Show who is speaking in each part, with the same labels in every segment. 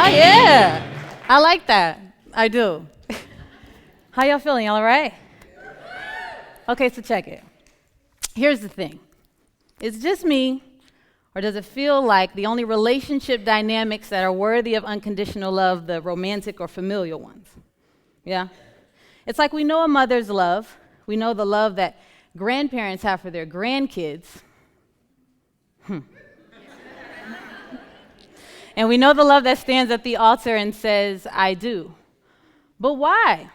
Speaker 1: Oh, yeah. I like that. I do. How y'all feeling? Y'all all right? Okay, so check it. Here's the thing. Is it just me, or does it feel like the only relationship dynamics that are worthy of unconditional love, the romantic or familial ones? Yeah? It's like we know a mother's love. We know the love that grandparents have for their grandkids. And we know the love that stands at the altar and says, I do. But why?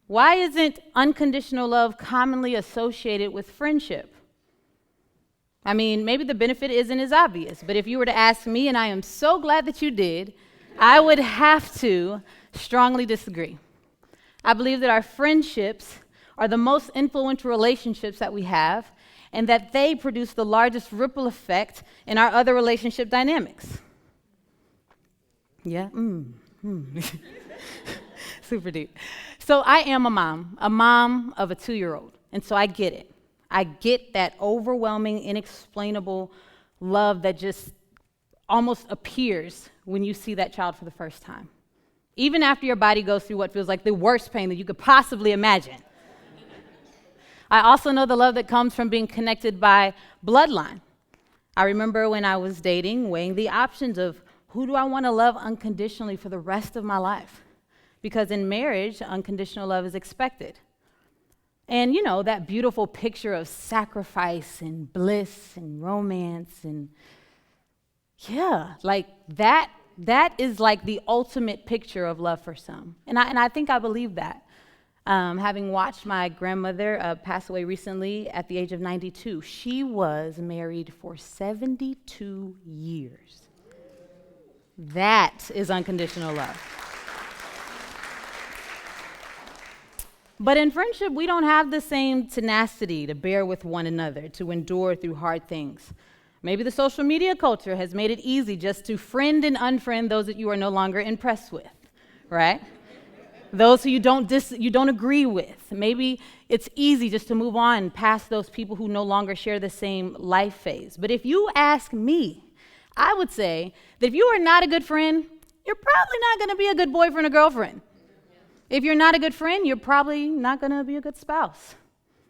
Speaker 1: Why isn't unconditional love commonly associated with friendship? I mean, maybe the benefit isn't as obvious, but if you were to ask me, and I am so glad that you did, I would have to strongly disagree. I believe that our friendships are the most influential relationships that we have, and that they produce the largest ripple effect in our other relationship dynamics. Yeah? Super deep. So I am a mom of a 2-year-old, and so I get it. I get that overwhelming, inexplainable love that just almost appears when you see that child for the first time. Even after your body goes through what feels like the worst pain that you could possibly imagine. I also know the love that comes from being connected by bloodline. I remember when I was dating, weighing the options of who do I want to love unconditionally for the rest of my life? Because in marriage, unconditional love is expected. And you know, that beautiful picture of sacrifice and bliss and romance and yeah, like that is like the ultimate picture of love for some. And I think I believe that. Having watched my grandmother pass away recently at the age of 92, she was married for 72 years. That is unconditional love. But in friendship, we don't have the same tenacity to bear with one another, to endure through hard things. Maybe the social media culture has made it easy just to friend and unfriend those that you are no longer impressed with, right? Those who you don't agree with. Maybe it's easy just to move on past those people who no longer share the same life phase. But if you ask me, I would say that if you are not a good friend, you're probably not going to be a good boyfriend or girlfriend. If you're not a good friend, you're probably not going to be a good spouse.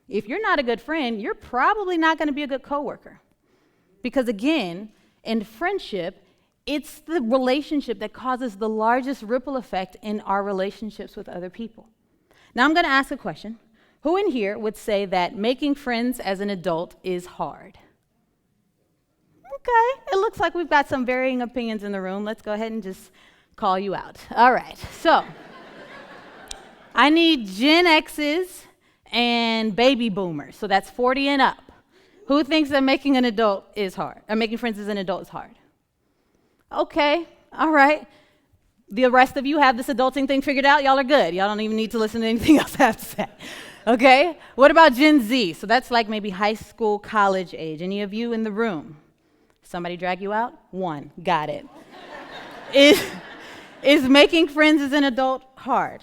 Speaker 1: If you're not a good friend, you're probably not going to be a good coworker. Because again, in friendship, it's the relationship that causes the largest ripple effect in our relationships with other people. Now I'm going to ask a question. Who in here would say that making friends as an adult is hard? Okay, it looks like we've got some varying opinions in the room. Let's go ahead and just call you out. All right, so I need Gen X's and baby boomers, so that's 40 and up. Who thinks that making an adult is hard, or making friends as an adult is hard? Okay, all right. The rest of you have this adulting thing figured out? Y'all are good. Y'all don't even need to listen to anything else I have to say. Okay, what about Gen Z? So that's like maybe high school, college age. Any of you in the room? Somebody drag you out? One, got it. Is making friends as an adult hard?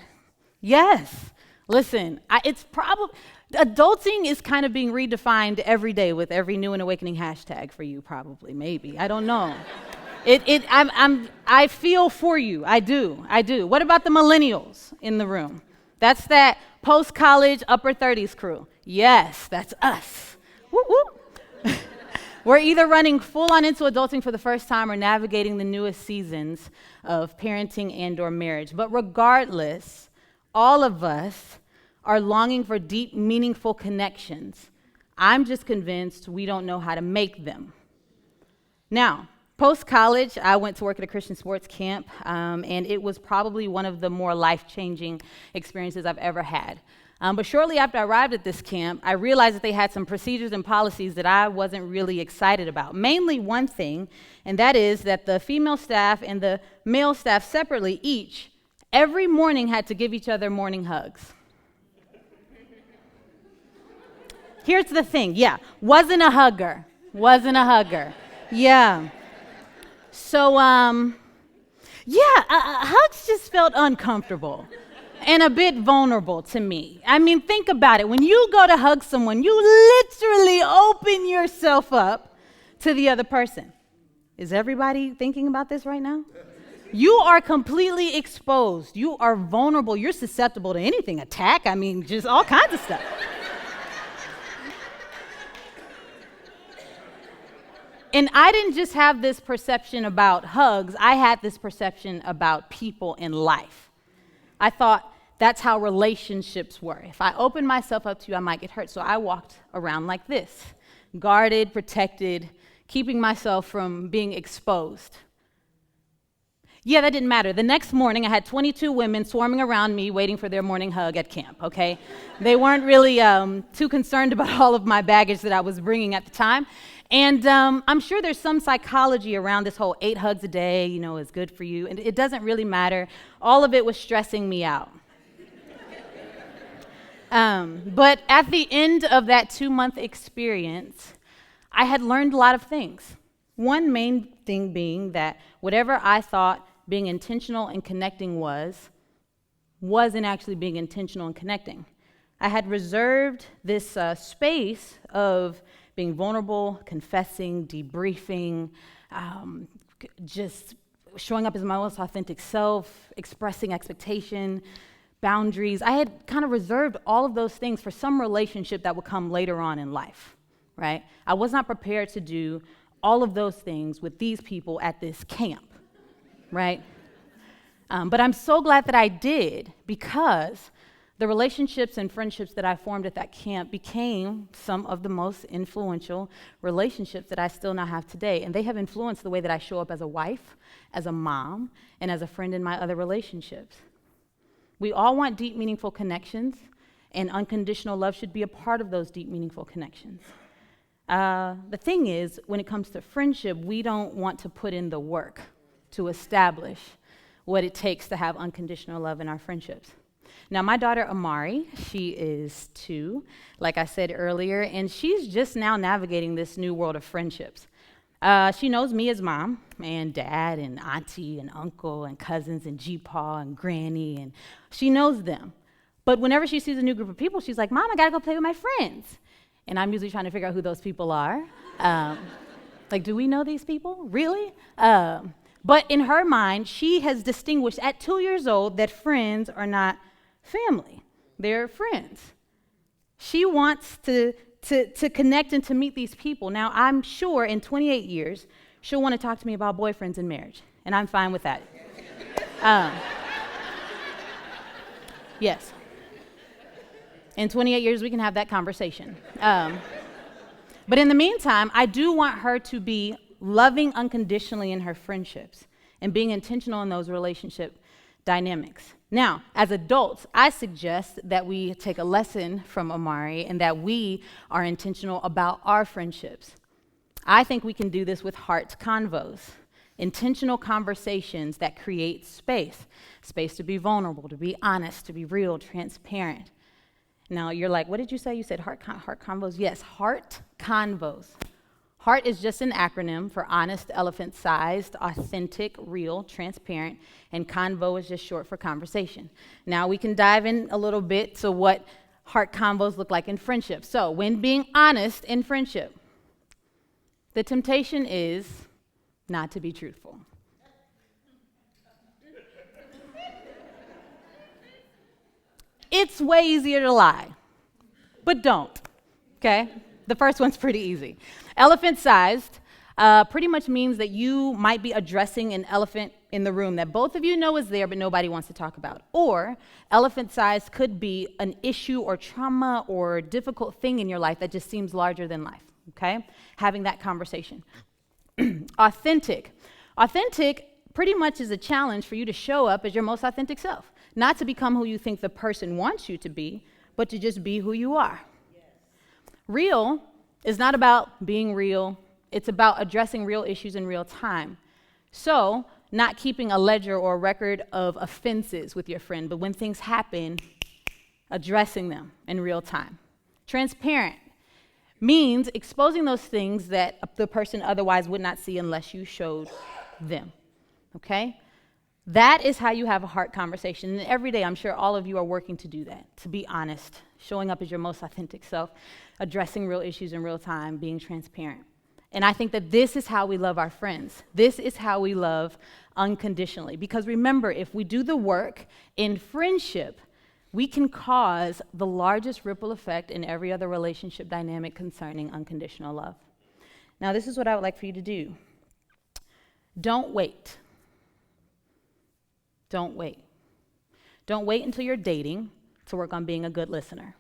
Speaker 1: Yes. Listen, it's probably, adulting is kind of being redefined every day with every new and awakening hashtag for you, probably, maybe. I don't know. I feel for you. I do. What about the millennials in the room? That's that post-college, upper 30s crew. Yes, that's us. Woo woo. We're either running full on into adulting for the first time or navigating the newest seasons of parenting and or marriage. But regardless, all of us are longing for deep, meaningful connections. I'm just convinced we don't know how to make them. Now, post-college, I went to work at a Christian sports camp, and it was probably one of the more life-changing experiences I've ever had. But shortly after I arrived at this camp, I realized that they had some procedures and policies that I wasn't really excited about. Mainly one thing, and that is that the female staff and the male staff separately each, every morning had to give each other morning hugs. Here's the thing, wasn't a hugger. Yeah. So, hugs just felt uncomfortable and a bit vulnerable to me. I mean, think about it. When you go to hug someone, you literally open yourself up to the other person. Is everybody thinking about this right now? You are completely exposed. You are vulnerable. You're susceptible to anything, attack. I mean, just all kinds of stuff. And I didn't just have this perception about hugs, I had this perception about people in life. I thought that's how relationships were. If I opened myself up to you, I might get hurt. So I walked around like this, guarded, protected, keeping myself from being exposed. Yeah, that didn't matter. The next morning, I had 22 women swarming around me waiting for their morning hug at camp, okay? They weren't really too concerned about all of my baggage that I was bringing at the time. And I'm sure there's some psychology around this whole 8 hugs a day, is good for you. And it doesn't really matter. All of it was stressing me out. But at the end of that 2-month experience, I had learned a lot of things. One main thing being that whatever I thought being intentional and connecting wasn't actually being intentional and connecting. I had reserved this space of being vulnerable, confessing, debriefing, just showing up as my most authentic self, expressing expectation, boundaries. I had kind of reserved all of those things for some relationship that would come later on in life, right? I was not prepared to do all of those things with these people at this camp, right? But I'm so glad that I did, because the relationships and friendships that I formed at that camp became some of the most influential relationships that I still now have today. And they have influenced the way that I show up as a wife, as a mom, and as a friend in my other relationships. We all want deep, meaningful connections, and unconditional love should be a part of those deep, meaningful connections. The thing is, when it comes to friendship, we don't want to put in the work to establish what it takes to have unconditional love in our friendships. Now, my daughter, Amari, she is 2, like I said earlier, and she's just now navigating this new world of friendships. She knows me as mom and dad and auntie and uncle and cousins and G-Paw and granny, and she knows them. But whenever she sees a new group of people, she's like, Mom, I gotta go play with my friends. And I'm usually trying to figure out who those people are. Like, do we know these people? Really? But in her mind, she has distinguished at 2 years old that friends are not family. They're friends. She wants to connect and to meet these people. Now, I'm sure in 28 years, she'll want to talk to me about boyfriends and marriage, and I'm fine with that. Yes. In 28 years, we can have that conversation. But in the meantime, I do want her to be loving unconditionally in her friendships and being intentional in those relationship dynamics. Now, as adults, I suggest that we take a lesson from Amari and that we are intentional about our friendships. I think we can do this with heart convos, intentional conversations that create space to be vulnerable, to be honest, to be real, transparent. Now, you're like, what did you say? You said heart convos? Yes, heart convos. HEART is just an acronym for honest, elephant-sized, authentic, real, transparent, and convo is just short for conversation. Now we can dive in a little bit to what heart convos look like in friendship. So when being honest in friendship, the temptation is not to be truthful. It's way easier to lie, but don't, okay? The first one's pretty easy. Elephant-sized pretty much means that you might be addressing an elephant in the room that both of you know is there, but nobody wants to talk about. Or elephant-sized could be an issue or trauma or difficult thing in your life that just seems larger than life, okay? Having that conversation. Authentic. Authentic pretty much is a challenge for you to show up as your most authentic self. Not to become who you think the person wants you to be, but to just be who you are. Real is not about being real. It's about addressing real issues in real time. So, not keeping a ledger or a record of offenses with your friend, but when things happen, addressing them in real time. Transparent means exposing those things that the person otherwise would not see unless you showed them, okay? That is how you have a heart conversation. And every day, I'm sure all of you are working to do that, to be honest, showing up as your most authentic self, addressing real issues in real time, being transparent. And I think that this is how we love our friends. This is how we love unconditionally. Because remember, if we do the work in friendship, we can cause the largest ripple effect in every other relationship dynamic concerning unconditional love. Now, this is what I would like for you to do. Don't wait. Don't wait. Don't wait until you're dating to work on being a good listener.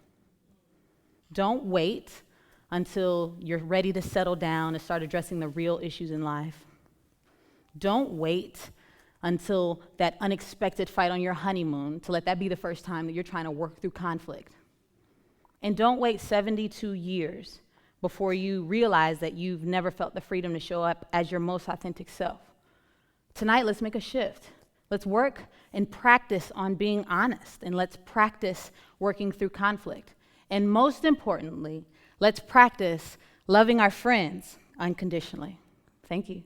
Speaker 1: Don't wait until you're ready to settle down and start addressing the real issues in life. Don't wait until that unexpected fight on your honeymoon to let that be the first time that you're trying to work through conflict. And don't wait 72 years before you realize that you've never felt the freedom to show up as your most authentic self. Tonight, let's make a shift. Let's work and practice on being honest, and let's practice working through conflict. And most importantly, let's practice loving our friends unconditionally. Thank you.